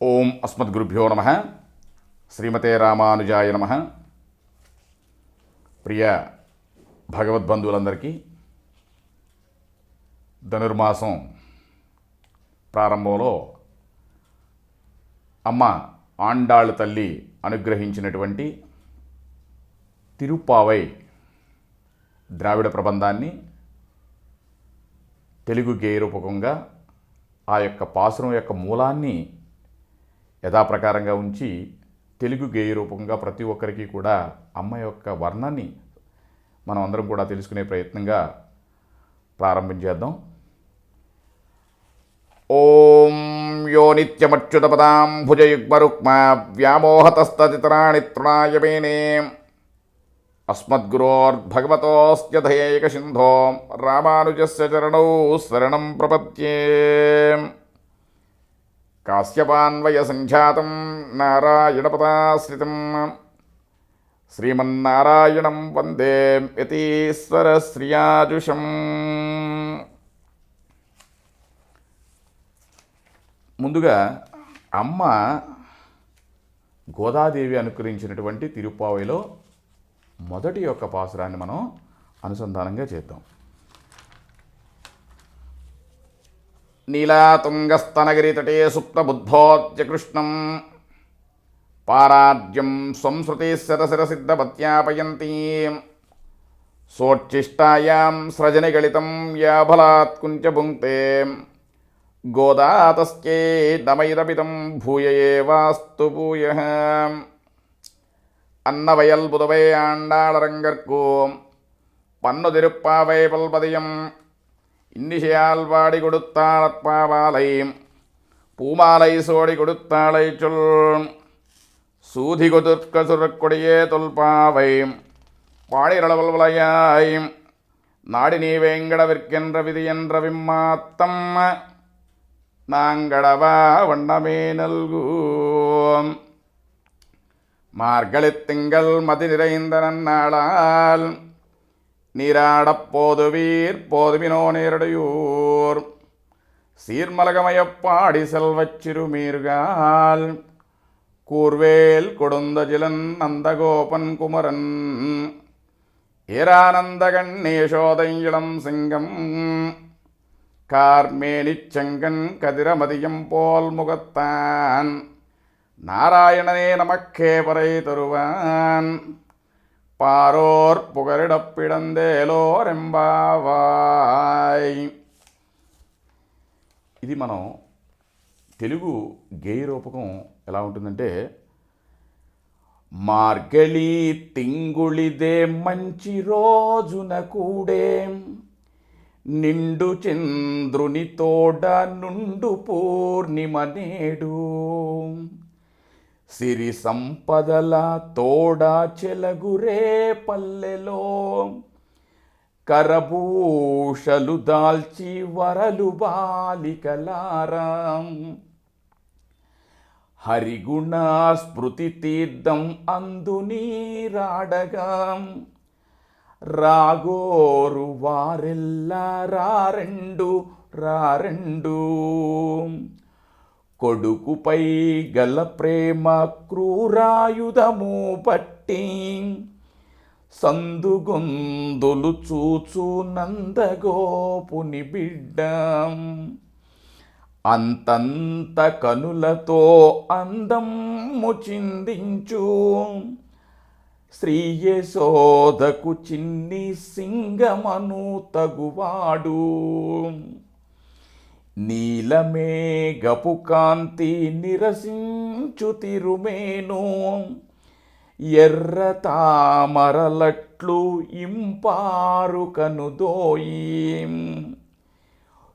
ఓం అస్మద్గురుభ్యో నమః. శ్రీమతే రామానుజాయ నమః. ప్రియ భగవద్బంధువులందరికీ ధనుర్మాసం ప్రారంభంలో అమ్మ ఆండాళ్ తల్లి అనుగ్రహించినటువంటి తిరుప్పావై ద్రావిడ ప్రబంధాన్ని తెలుగు గేయ రూపకంగా ఆ యొక్క పాసురం యొక్క మూలాన్ని యథాప్రకారంగా ఉంచి తెలుగు గేయ రూపంగా ప్రతి ఒక్కరికి కూడా అమ్మ యొక్క వర్ణాన్ని మనం అందరం కూడా తెలుసుకునే ప్రయత్నంగా ప్రారంభించేద్దాం. ఓం యో నిత్యమచ్యుతపదాం భుజయుగ్మరుక్మా వ్యామోహతస్తతితరాణి తృణాయ మేనే అస్మద్గురోర్భగవతోస్య దయైకసింధో రామానుజస్య చరణౌ శరణం ప్రపద్యే. కాశ్యపాన్వయ సంఖ్యాతం నారాయణపదాశ్రితం శ్రీమన్నారాయణం వందే యతీశ్వర శ్రియాజుషం. ముందుగా అమ్మ గోదాదేవి అనుకరించినటువంటి తిరుప్పావైలో మొదటి యొక్క పాసురాన్ని మనం అనుసంధానంగా చేద్దాం. నీలాతుంగస్తనగిరితటే సుప్తబుద్ధోద్య కృష్ణం పారాజ్యం సంశ్రుతిశతశిరసిద్ధపత్యాపయంతీ సోచ్ఛిష్టాయాం స్రజనిగళితం యాబలాత్కుంచ భుంక్తే గోదాతస్యే దమైరపితం భూయ ఏవాస్తు భూయః. అన్నవయల్ புதுவை ஆண்டாளரங்கற்கு பன்னு திருப்பாவை பல்பதியம் இன்னிசையால் பாடி கொடுத்தாளப்பாவாலை பூமாலை சோடி கொடுத்தாளை சொல் சூதி கொதிர்க்க சுரக்கொடியே தொல்பாவை பாடிரளவல்வலையாய் நாடி நீ வேங்கடவிற்கென்ற விதி என்ற விம்மாத்தம் நாங்கடவா வண்ணமே நல்கும். மார்கழித் திங்கள் மதி நிறைந்த நன்னாளால் நீராடப் போதுவீர் போதுவினோ நேரடையூர் சீர்மலகமயப்பாடி செல்வச் சிறுமீர்கால் கூர்வேல் கொடுந்தஜிலன் நந்தகோபன் குமரன் ஏரானந்த கண்ணேஷோதை இளம் சிங்கம் கார்மேனிச் செங்கன் கதிரமதியம் போல் முகத்தான் நாராயணனே நமக்கே பறை தருவான் పారోర్ పుగరిడప్పిడందేలోరెంబావాయ్. ఇది మనం తెలుగు గేయ రూపకం ఎలా ఉంటుందంటే, మార్గళి తింగుళిదే మంచి రోజున కూడే నిండు చంద్రుని తోడ నుండు పూర్ణిమ నేడు సిరి సంపదల తోడ చెలగురే పల్లెలో కరభూషలు దాల్చి వరలు బాలికలారాం హరిగుణ స్మృతి తీర్థం అందు నీరాడగా రాగోరు వారెల్లా రారెండు రారెండు కొడుకుపై గల ప్రేమ క్రూరాయుధము పట్టి సందుగొందులు చూచు నందగోపుని బిడ్డ అంతంత కనులతో అందము చిందించు శ్రీ యశోదకు చిన్ని సింగమను తగువాడు నీలమేఘపు కాంతి నిరసించు తిరుమేను ఎర్ర తామరలట్లు ఇంపారు కనుదోయి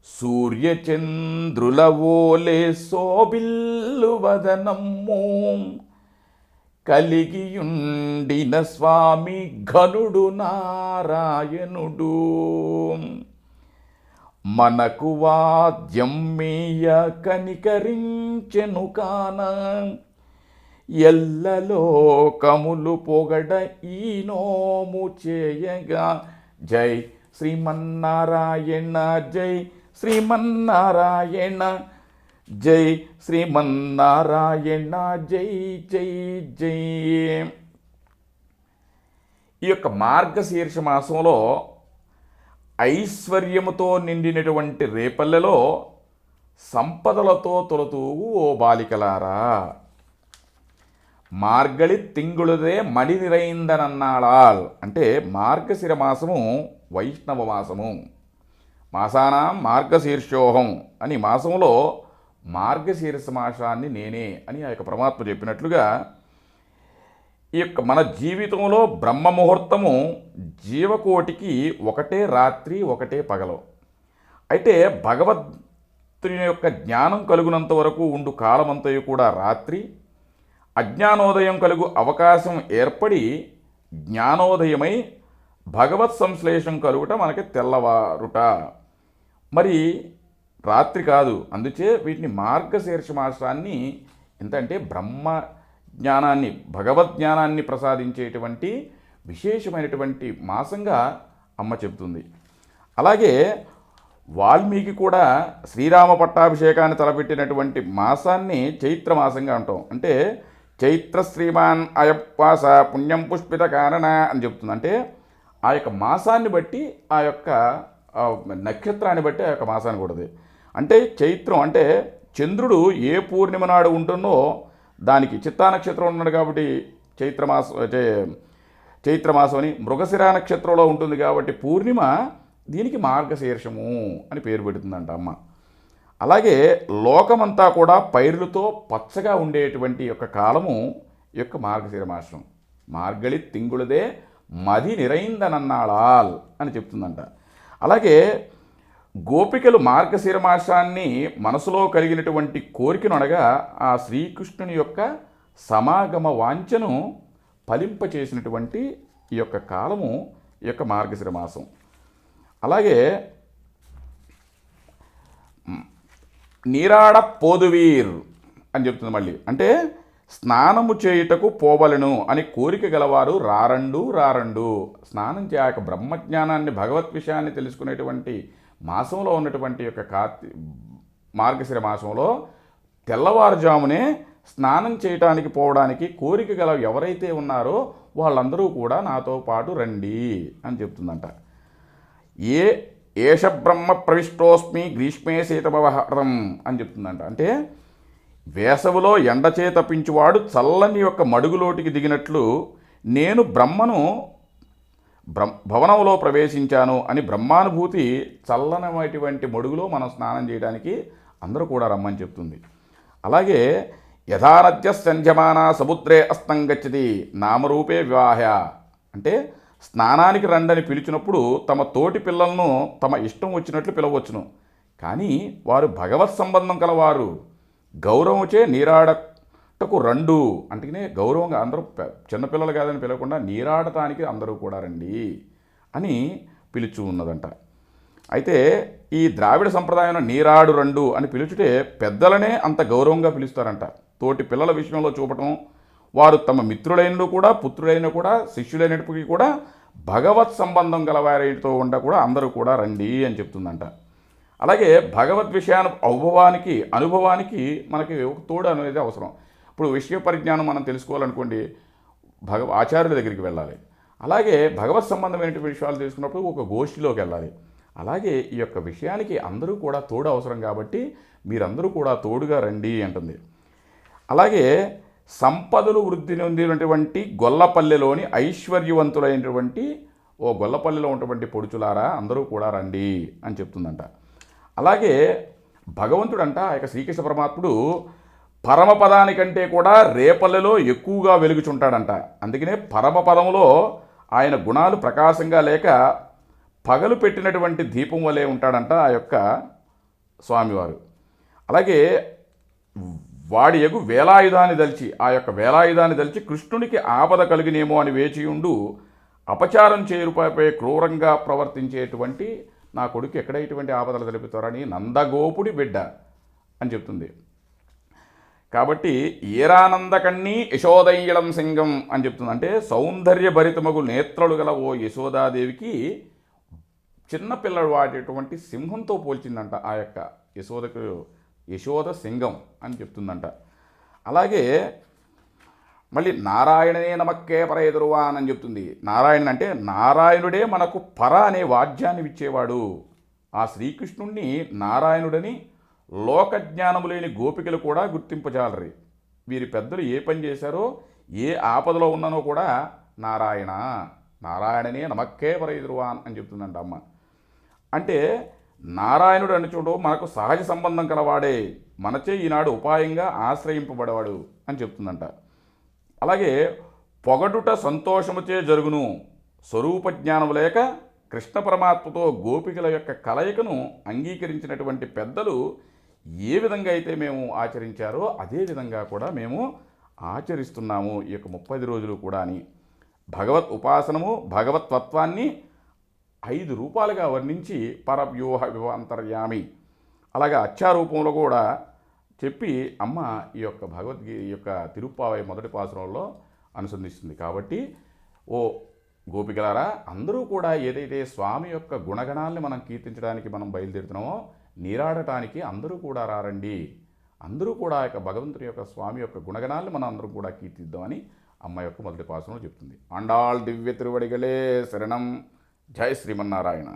సూర్యచంద్రుల ఓలే శోభిల్లు వదనమ్ము కలిగియుండిన స్వామి ఘనుడు నారాయణుడు మనకు వాద్యం మీయ కనికరించెను కాన ఎల్లలోకములు పొగడ ఈ నోము చేయగా. జై శ్రీమన్నారాయణ జై శ్రీమన్నారాయణ జై శ్రీమన్నారాయణ జై జై జై. ఈ యొక్క మార్గశీర్ష మాసంలో ఐశ్వర్యముతో నిండినటువంటి రేపల్లెలో సంపదలతో తొలతూగు ఓ బాలికలారా, మార్గళి తింగుళదే మడి నిరైందనన్నాళాల్. అంటే మార్గశిర మాసము వైష్ణవ మాసము, మాసానాం మార్గశీర్షోహం అని మాసంలో మార్గశీర్ష మాసాన్ని నేనే అని ఆ యొక్క పరమాత్మ చెప్పినట్లుగా ఈ యొక్క మన జీవితంలో బ్రహ్మ ముహూర్తము జీవకోటికి ఒకటే రాత్రి ఒకటే పగలు. అయితే భగవద్ని యొక్క జ్ఞానం కలుగునంత వరకు ఉండు కాలమంతయు కూడా రాత్రి, అజ్ఞానోదయం కలుగు అవకాశం ఏర్పడి జ్ఞానోదయమై భగవత్ సంశ్లేషం కలుగుట మనకి తెల్లవారుట, మరి రాత్రి కాదు. అందుచే వీటిని మార్గశీర్ష మాసాన్ని ఎంతంటే బ్రహ్మ జ్ఞానాన్ని భగవద్జ్ఞానాన్ని ప్రసాదించేటువంటి విశేషమైనటువంటి మాసంగా అమ్మ చెబుతుంది. అలాగే వాల్మీకి కూడా శ్రీరామ పట్టాభిషేకాన్ని తలపెట్టినటువంటి మాసాన్ని చైత్రమాసంగా అంటాం. అంటే చైత్ర శ్రీమాన్ అయప్వాస పుణ్యం పుష్పిత కారణ అని చెప్తుంది. అంటే ఆ యొక్క మాసాన్ని బట్టి ఆ యొక్క నక్షత్రాన్ని బట్టి ఆ యొక్క మాసాన్ని కూడదు. అంటే చైత్రం అంటే చంద్రుడు ఏ పూర్ణిమ నాడు ఉంటుందో దానికి చిత్తా నక్షత్రం ఉన్నాడు కాబట్టి చైత్రమాసం అని, మృగశిర నక్షత్రంలో ఉంటుంది కాబట్టి పూర్ణిమ, దీనికి మార్గశీర్షము అని పేరు పెడుతుందంట అమ్మ. అలాగే లోకమంతా కూడా పైరులతో పచ్చగా ఉండేటువంటి యొక్క కాలము యొక్క మార్గశిర మాసం. మార్గళి తింగుళదే మది నిరైందనన్నాళాల్ అని చెప్తుందంట. అలాగే గోపికలు మార్గశిర మాసాన్ని మనసులో కలిగినటువంటి కోరికనొనగా ఆ శ్రీకృష్ణుని యొక్క సమాగమ వాంఛను ఫలింపచేసినటువంటి ఈ యొక్క కాలము ఈ యొక్క మార్గశిర మాసం. అలాగే నీరాడ పోదువీర్ అని చెప్తుంది మళ్ళీ. అంటే స్నానము చేయుటకు పోవలను అని కోరిక గలవారు రారండు రారండు. స్నానం చేయక బ్రహ్మజ్ఞానాన్ని భగవత్ విషయాన్ని తెలుసుకునేటువంటి మాసంలో ఉన్నటువంటి యొక్క మార్గశిర మాసంలో తెల్లవారుజామునే స్నానం చేయటానికి పోవడానికి కోరిక గల ఎవరైతే ఉన్నారో వాళ్ళందరూ కూడా నాతో పాటు రండి అని చెప్తుందంట. ఏష బ్రహ్మ ప్రవిష్టోస్మి గ్రీష్మే శీతమవహరం అని చెప్తుందంట. అంటే వేసవిలో ఎండచే తప్పించువాడు చల్లని యొక్క మడుగులోటికి దిగినట్లు నేను బ్రహ్మను భవనంలో ప్రవేశించాను అని బ్రహ్మానుభూతి చల్లనటువంటి మడుగులో మనం స్నానం చేయడానికి అందరూ కూడా రమ్మని చెప్తుంది. అలాగే యథానద్య సంధ్యమాన సముద్రే అస్తం గచ్చతి నామరూపే వివాహ. అంటే స్నానానికి రండని పిలిచినప్పుడు తమ తోటి పిల్లలను తమ ఇష్టం వచ్చినట్లు పిలవచ్చును, కానీ వారు భగవత్ సంబంధం కలవారు, గౌరవముచే నీరాడటకు రండు. అంటే గౌరవంగా అందరూ చిన్నపిల్లలు కాదని పిలవకుండా నీరాడటానికి అందరూ కూడా రండి అని పిలుచు ఉన్నదంట. అయితే ఈ ద్రావిడ సంప్రదాయంలో నీరాడు రండు అని పిలుచుటే పెద్దలనే అంత గౌరవంగా పిలుస్తారంట. తోటి పిల్లల విషయంలో చూపటం, వారు తమ మిత్రులైన కూడా పుత్రులైన కూడా శిష్యులైనప్పటికీ కూడా భగవత్ సంబంధం గలవారితో ఉండ కూడా అందరూ కూడా రండి అని చెప్తుందంట. అలాగే భగవద్ విషయాన్ని అనుభవానికి మనకి ఒక తోడు అనేది అవసరం. ఇప్పుడు విషయ పరిజ్ఞానం మనం తెలుసుకోవాలనుకోండి ఆచార్యుల దగ్గరికి వెళ్ళాలి. అలాగే భగవత్ సంబంధమైనటువంటి విషయాలు తెలుసుకున్నప్పుడు ఒక గోష్ఠిలోకి వెళ్ళాలి. అలాగే ఈ యొక్క విషయానికి అందరూ కూడా తోడు అవసరం కాబట్టి మీరందరూ కూడా తోడుగా రండి అంటుంది. అలాగే సంపదలు వృద్ధి నొందినటువంటి గొల్లపల్లెలోని ఐశ్వర్యవంతులైనటువంటి ఓ గొల్లపల్లెలో ఉన్నటువంటి పొడుచులారా అందరూ కూడా రండి అని చెప్తుందంట. అలాగే భగవంతుడంట ఆ యొక్క శ్రీకృష్ణ పరమాత్ముడు పరమపదానికంటే కూడా రేపల్లెలో ఎక్కువగా వెలుగుచుంటాడంట. అందుకనే పరమపదంలో ఆయన గుణాలు ప్రకాశంగా లేక పగలు పెట్టినటువంటి దీపం వలె ఉంటాడంట ఆ యొక్క స్వామివారు. అలాగే వాడి ఎగు వేలాయుధాన్ని దలిచి ఆ యొక్క వేలాయుధాన్ని దలిచి కృష్ణునికి ఆపద కలిగినేమో అని వేచియుండు అపచారం చేరుపై క్రూరంగా ప్రవర్తించేటువంటి నా కొడుకు ఎక్కడ ఇటువంటి ఆపదలు తెలుపుతారని నందగోపుడి బిడ్డ అని చెప్తుంది. కాబట్టి ఏరానందకన్నీ యశోదయ్యడం సింగం అని చెప్తుంది. అంటే సౌందర్యభరితమగు నేత్రలు గల ఓ యశోదాదేవికి చిన్నపిల్లడు వాడేటువంటి సింహంతో పోల్చిందంట ఆ యొక్క యశోదకు యశోద సింగం అని చెప్తుందంట. అలాగే మళ్ళీ నారాయణనే నమక్కే పర ఎదురువాన్ అని చెప్తుంది. నారాయణ అంటే నారాయణుడే మనకు పర అనే వాద్యాన్ని ఇచ్చేవాడు. ఆ శ్రీకృష్ణుణ్ణి నారాయణుడని లోకజ్ఞానము లేని గోపికలు కూడా గుర్తింపజాలరు. వీరి పెద్దలు ఏ పని చేశారో, ఏ ఆపదలో ఉన్నానో కూడా నారాయణ నారాయణనే నమక్కే పర ఎదురువాన్ అని చెప్తుందంట అమ్మ. అంటే నారాయణుడు అని చూడు మనకు సహజ సంబంధం కలవాడే, మనచే ఈనాడు ఉపాయంగా ఆశ్రయింపబడేవాడు అని చెప్తుందంట. అలాగే పొగడుట సంతోషముచే జరుగును, స్వరూప జ్ఞానం లేక కృష్ణ పరమాత్మతో గోపికల యొక్క కలయికను అంగీకరించినటువంటి పెద్దలు ఏ విధంగా అయితే మేము ఆచరించారో అదే విధంగా కూడా మేము ఆచరిస్తున్నాము ఈ యొక్క 30 రోజులు కూడా అని భగవత్ ఉపాసనము, భగవత్వత్వాన్ని 5 రూపాలుగా వర్ణించి పరవ్యూహ వివంతర్యామి అలాగా అచ్చారూపంలో కూడా చెప్పి అమ్మ ఈ యొక్క భగవద్గీత ఈ యొక్క తిరుప్పావై మొదటి పాసురంలో అనుసంధిస్తుంది. కాబట్టి ఓ గోపికలారా, అందరూ కూడా ఏదైతే స్వామి యొక్క గుణగణాలని మనం కీర్తించడానికి మనం బయలుదేరుతున్నామో, నీరాడటానికి అందరూ కూడా రారండి, అందరూ కూడా యొక్క భగవంతుని యొక్క స్వామి యొక్క గుణగణాలను మనం అందరం కూడా కీర్తిద్దామని అమ్మ యొక్క మొదటి పాసురంలో చెప్తుంది. ఆండాళ్ దివ్య తిరువడిగలే శరణం. జై శ్రీమన్నారాయణ.